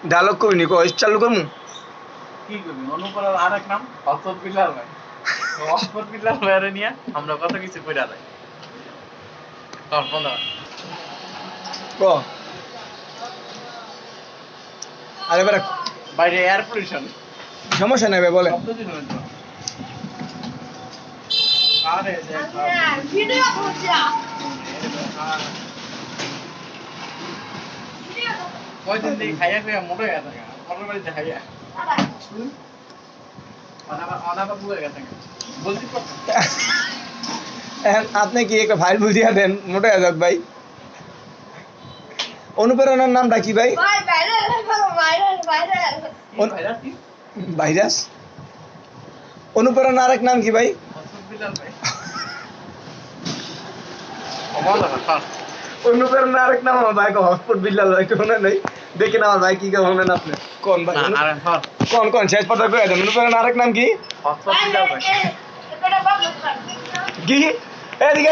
dialogue কইনি কই চালু করমু কি করবি অনুপরার আরেক নাম হসপত বিল্লাল ভাই হসপত বিল্লাল ভাইরে নিয়ে আমরা কত কিছু কইরা যাই তোর বন্ধ ক আরে বেটা বাইরে এয়ার পলিউশন সমস্যা নাই ভাই বলেন শব্দ দিন তো আরে ভিডিও করছি কয়দিন থেকে খাইয়া খাইয়া মোটা হয়ে গেছে পরের বাড়িতে খাইয়া অনাবার বুয়ে গেছে বলছি এখন আপনি কি একটা ফাইল বুঝিয়ে দেন মোটা আজাদ ভাই অনুপ্রেরণার নামটা কি ভাই ভাই ভাইরাল ভাইরাস অনুপ্রেরণার আরেক নাম কি ভাই হসপত বিল্লাল ভাই কমাল কথা অনুপ্রেরণার আরেক নাম আমার ভাই হসপিটাল বিল্লাল ভাই কোন নাই দেখেন আমার ভাই কি কেমন আপনি কোন ভাই না আরে হর কোন শেষ কথা কয়ে দেন অনুপ্রেরণার আরেক নাম কি হসপত বিল্লাল ভাই কি এদিকে